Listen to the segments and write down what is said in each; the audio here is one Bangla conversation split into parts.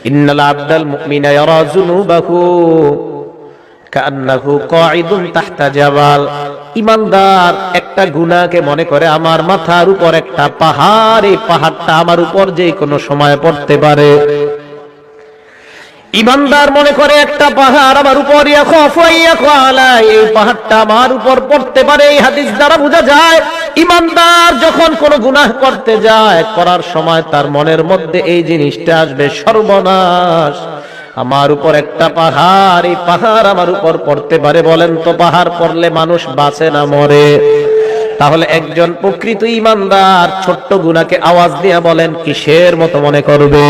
ইন্নাল আবদাল মুমিনা ইয়ারা যুনুবাহু কান্নাহু কাঈদুন তাহতা জাবাল। ঈমানদার একটা গুনাহকে মনে করে আমার মাথার উপর একটা পাহাড়, এই পাহাড়টা আমার উপর যে কোনো সময় পড়তে পারে। ঈমানদার মনে করে একটা পাহাড় আমার উপর, ইয়াখাফু আলাই, এই পাহাড়টা আমার উপর পড়তে পারে। এই হাদিস দ্বারা বোঝা যায় ঈমানদার যখন কোনো গুনাহ করতে যায়, করার সময় তার মনের মধ্যে এই জিনিসটা আসবে, সর্বনাশ, আমার উপর একটা পাহাড়, এই পাহাড় আমার উপর পড়তে পারে। বলেন তো পাহাড় পড়লে মানুষ বাঁচে না মরে? তাহলে একজন প্রকৃত ঈমানদার ছোট্ট গুনাহকে আওয়াজ দিয়ে বলেন কিসের মতো মনে করবে?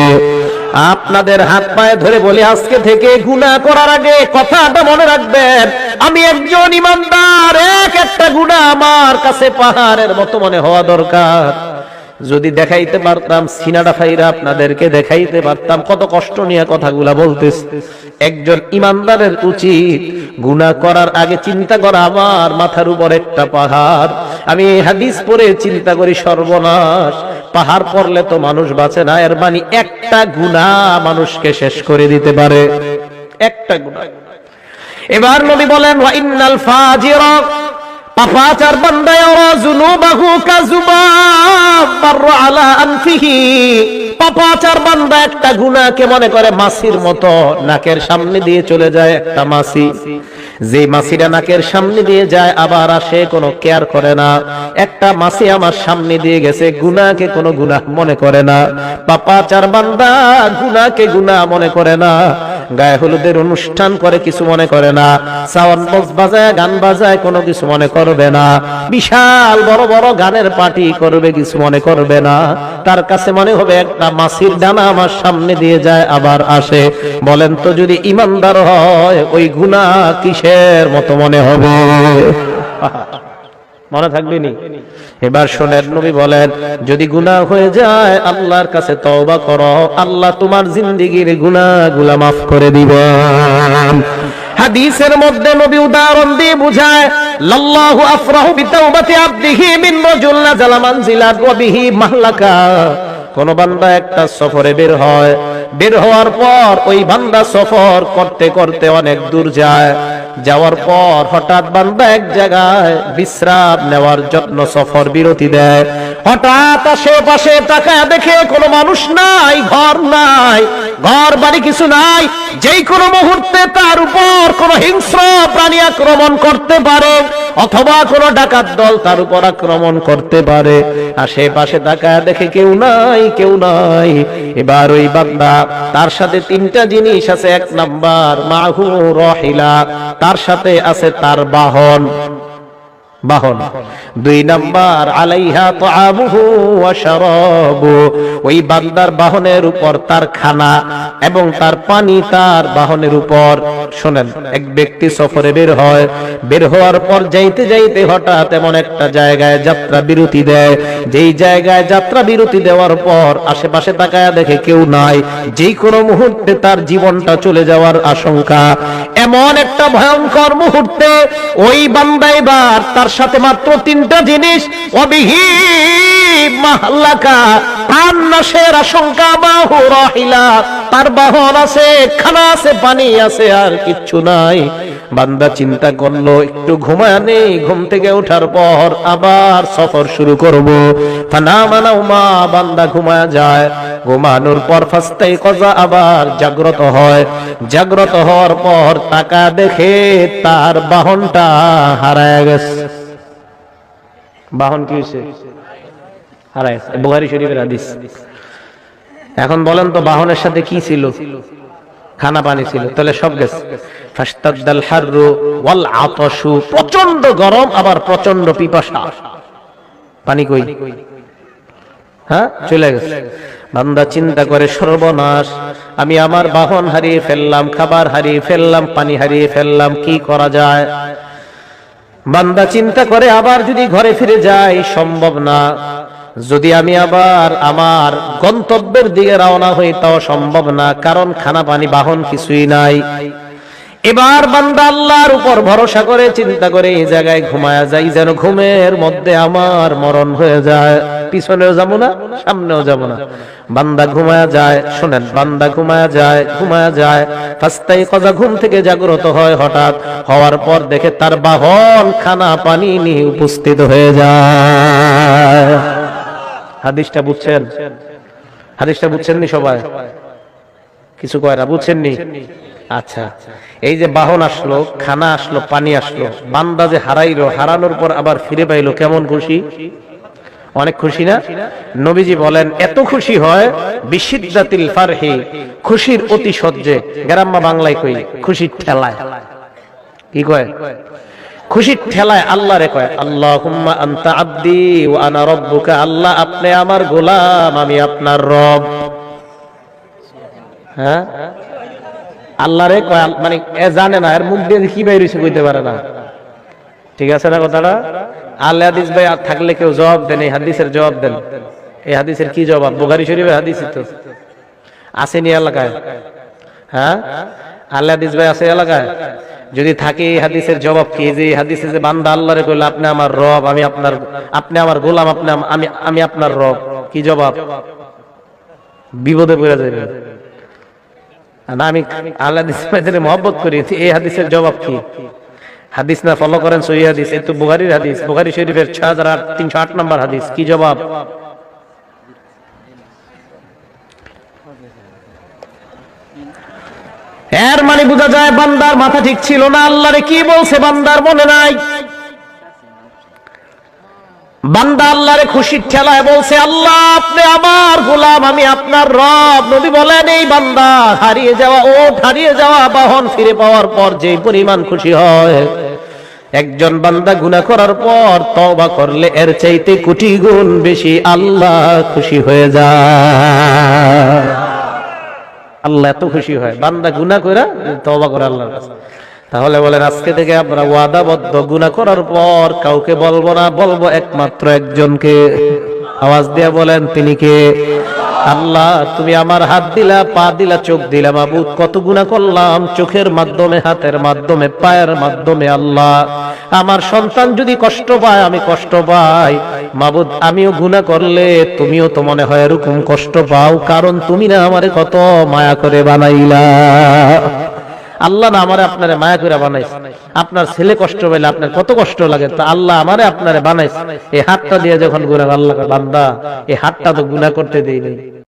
আপনাদের হাত পায়ে ধরে বলি, আজকে থেকে গুনাহ করার আগে কথাটা মনে রাখবেন, আমি একজন ঈমানদার, একটা গুনাহ আমার কাছে পাহাড়ের মতো মনে হওয়া দরকার। যদি দেখাইতে পারতাম, সিনাডা ফাইরা আপনাদেরকে দেখাইতে পারতাম কত কষ্ট নিয়ে কথাগুলা বলতেছে। একজন ঈমানদারের উচিত গুনাহ করার আগে চিন্তা করা, আমার মাথার উপর একটা পাহাড়, আমি এই হাদিস পড়ে চিন্তা করি সর্বনাশ, পাহাড় পড়লে তো মানুষ বাঁচে না, এর মানে একটা গুনাহ মানুষকে শেষ করে দিতে পারে, একটা গুনাহ। এবার নবী বলেন ওয়া ইন্নাল ফাজিরা, পাপাচার বান্দা ইয়ারা যুনুবাহু কাযুবাব মাররা আলা আনফিহি, পাপাচার বান্দা একটা গুনাহকে মনে করে মাছির মতো, নাকের সামনে দিয়ে চলে যায় একটা মাছি, যে মাছিটা নাকের সামনে দিয়ে যায় আবার আসে, কোনো কেয়ার করে না। একটা মাছি আমার সামনে দিয়ে গেছে, গুনাহকে কোনো গুনাহ মনে করে না। পাপাচার বান্দা গুনাহকে গুনাহ মনে করে না, গায়ে হলুদের অনুষ্ঠান করে কিছু মনে করে না, সাউন্ড বক্স বাজায় গান বাজায় কোনো কিছু মনে করবে না, বিশাল বড় বড় গানের পার্টি করবে কিছু মনে করবে না। তার কাছে মনে হবে একটা মাছির ডানা আমার সামনে দিয়ে যায় আবার আসে। বলেন তো যদি ঈমানদার হয় ওই গুনাহ কিসের মতো মনে হবে? মনে থাকবে নি? এবার শোনেন, নবী বলেন যদি গুনাহ হয়ে যায় আল্লাহর কাছে তওবা করো, আল্লাহ তোমার জিন্দেগীর গুনাহগুলো মাফ করে দিবেন। হাদিসের মধ্যে নবী উদাহরণ দিয়ে বুঝায়, লাল্লাহু আফরাহু বিতাওবাতি আবদিহি মিন রাজুল নাযালা মানজিলাত ওয়া বিহি মাহলাকা। কোন বান্দা একটা সফরে বের হয়, বের হওয়ার পর ওই বান্দা সফর করতে করতে অনেক দূর যায়, যাওয়ার পর হঠাৎ বান্দা এক জায়গায় বিশ্রাম নেওয়ার জন্য সফর বিরতি দেয়। হঠাৎ আশেপাশে তাকায় দেখে কোনো মানুষ নাই, ঘর নাই, ঘর বাড়ি কিছু নাই, যেই কোনো মুহূর্তে তার উপর কোনো হিংস্র প্রাণী আক্রমণ করতে পারে, অথবা কোনো ডাকাত দল তার উপর আক্রমণ করতে পারে। আশেপাশে তাকায় দেখে কেউ নাই, কেউ নাই। এবার ওই বান্দা, তার সাথে তিনটা জিনিস আছে। এক নাম্বার মাহু রাহিলা, তার সাথে আছে তার বাহন, বাহন। দুই নাম্বার আলাইহা তাআমুহু ওয়া শারাবু, ওই বান্দার বাহনের উপর তার খানা এবং তার পানি তার বাহনের উপর। শুনেন, এক ব্যক্তি সফরে বের হয়, বের হওয়ার পর যাইতে যাইতে হঠাৎ এমন একটা জায়গায় যাত্রা বিরতি দেয়, যেই জায়গায় যাত্রা বিরতি দেওয়ার পর আশেপাশে তাকায় দেখে কেউ নাই, যেই কোনো মুহূর্তে তার জীবনটা চলে যাওয়ার আশঙ্কা। এমন একটা ভয়ঙ্কর মুহূর্তে ওই বান্দা এবার তার সাথে মাত্র তিনটা জিনিস, অবিহি মাহলাকা, প্রাণ নাশের আশঙ্কা, বাহু রাহিলা, তার বাহন আছে, খানা আছে, পানি আছে, আর কিচ্ছু নাই। বান্দা চিন্তা করলো একটু ঘুমায় নেই, ঘুম থেকে ওঠার পর আবার সফর শুরু করব। ফানামানাউমা, বান্দা ঘুমায় যায়, ঘুমানোর পর ফাস্তাই কজা, আবার জাগ্রত হয়। জাগ্রত হওয়ার পর তাকা দেখে তার বাহনটা হারায় গেছে। বাহন কি হয়েছে? হারায় গেছে। বুখারী শরীফের হাদিস। এখন বলেন তো বাহনের সাথে কি ছিল? খানা পানি ছিল, তাহলে সব গেছে। ফাস্তাদাল হাররু ওয়াল আতাশু, প্রচন্ড গরম আবার প্রচন্ড পিপাসা, পানি কই? হ্যাঁ, চলে গেছে। বান্দা চিন্তা করে সর্বনাশ, আমি আমার বাহন হারিয়ে ফেললাম, খাবার হারিয়ে ফেললাম, পানি হারিয়ে ফেললাম, কি করা যায়? বান্দা চিন্তা করে আবার যদি ঘরে ফিরে যাই সম্ভব না, যদি আমি আবার আমার গন্তব্যের দিকে রওনা হই তাও সম্ভব না, কারণ খানা পানি বাহন কিছুই নাই। এবার বান্দা আল্লাহর উপর ভরসা করে চিন্তা করে এই জায়গায় ঘুমায়া যাই, যেন ঘুমের মধ্যে আমার মরণ হয়ে যায়। পিছনেও যাবো না, সামনেও যাবো না। বান্দা ঘুমায়া যায়, শোনেন, বান্দা ঘুমায়া যায়, ফাস্তাইকাযা, ঘুম থেকে জাগ্রত হয়, হঠাৎ হওয়ার পর দেখে তার বাহন খানা পানি নিয়ে উপস্থিত হয়ে যায়। হাদিসটা বুঝছেন? হাদিসটা বুঝছেননি সবাই? কিছু কয় না, বুঝছেননি? আচ্ছা, এই যে বাহন আসলো, খানা আসলো, পানি আসলো, বান্দা যে হারাইলো, হারানোর পর আবার ফিরে পাইলো, কেমন খুশি? অনেক খুশি না? নবীজি বলেন এত খুশি হয় বিশিদ্দাতিল ফারহি, খুশির অতিশয্যে, গ্রাম্য বাংলায় কই খুশির ঠেলায়। কি কয়? খুশির ঠেলায় আল্লাহরে কয় আল্লাহুম্মা আনতা আব্দি ওয়া আনা রাব্বুকা, আল্লাহ আপনি আমার গোলাম, আমি আপনার রব। হ্যাঁ, আল্লাহরে কয়, মানে এ জানে না এর মুখ দিয়ে কি বাইরে হইছে কইতে পারে না। ঠিক আছে না কথাটা? আলে হাদিস ভাই থাকলে কেউ জবাব দেন, এই হাদিসের জবাব দেন। এই হাদিসের কি জবাব? বুখারী শরীফের হাদিস তো আসেনি এলাকায়। হ্যাঁ, আলে হাদিস ভাই আছে এলাকায়? যদি থাকে এই হাদিসের জবাব কি? যে হাদিসে যে বান্দা আল্লাহরে কইল আপনি আমার রব, আমি আপনার, আপনি আমার গোলাম, আপনি আমি আপনার রব, কি জবাব? বিপদে পড়ে যাবে না। আমি আলে হাদিস ভাইদের মহব্বত করি, এই হাদিসের জবাব কি? হাদিস না ফলো করেন সহিহ হাদিস, এই তো বুখারীর হাদিস, বুখারী শরীফের 6308 নম্বর হাদিস। কি জবাব? এর মানে বোঝা যায় বান্দার মাথা ঠিক ছিল না। আল্লাহরে কি বলছে বান্দার মনে নাই। বান্দা আল্লাহরে খুশির ঠেলায় বলছে আল্লাহ আপনি আমার গোলাম, আমি আপনার রব। নবী বলেন এই বান্দা হারিয়ে যাওয়া ওট, হারিয়ে যাওয়া বাহন ফিরে পাওয়ার পর যে পরিমাণ খুশি হয়, একজন বান্দা গুনাহ করার পর তওবা করলে এর চাইতে কোটি গুণ বেশি আল্লাহ খুশি হয়ে যায়। আল্লাহ এত খুশি হয় বান্দা গুনাহ করে তওবা করে আল্লাহর কাছে। তাহলে বলেন আজকে থেকে আমরা ওয়াদাবদ্ধ, গুনাহ করার পর কাউকে বলবো না, বলবো একমাত্র একজনকে। আওয়াজ দিয়ে বলেন তিনি কে? আল্লাহ। তুমি আমার হাত দিলা, পা দিলা, চোখ দিলা, মাবুদ কত গুনাহ করলাম, চোখের মাধ্যমে, হাতের মাধ্যমে, পায়ের মাধ্যমে। আল্লাহ আমার সন্তান যদি কষ্ট পায়, আমি কষ্ট পাই, মাবুদ আমিও গুনাহ করলে তুমিও তো মনে হয় এরকম কষ্ট পাও, কারণ তুমি না আমারে কত মায়া করে বানাইলা। আল্লাহ না আমারে আপনারে মায়া করে বানাইছে। আপনার ছেলে কষ্ট পাইলে আপনার কত কষ্ট লাগে, তো আল্লাহ আমারে আপনারে বানাইছে। এই হাতটা দিয়ে যখন গুনাহ, আল্লাহ বান্দা এই হাতটা তো গুনাহ করতে দেই নাই।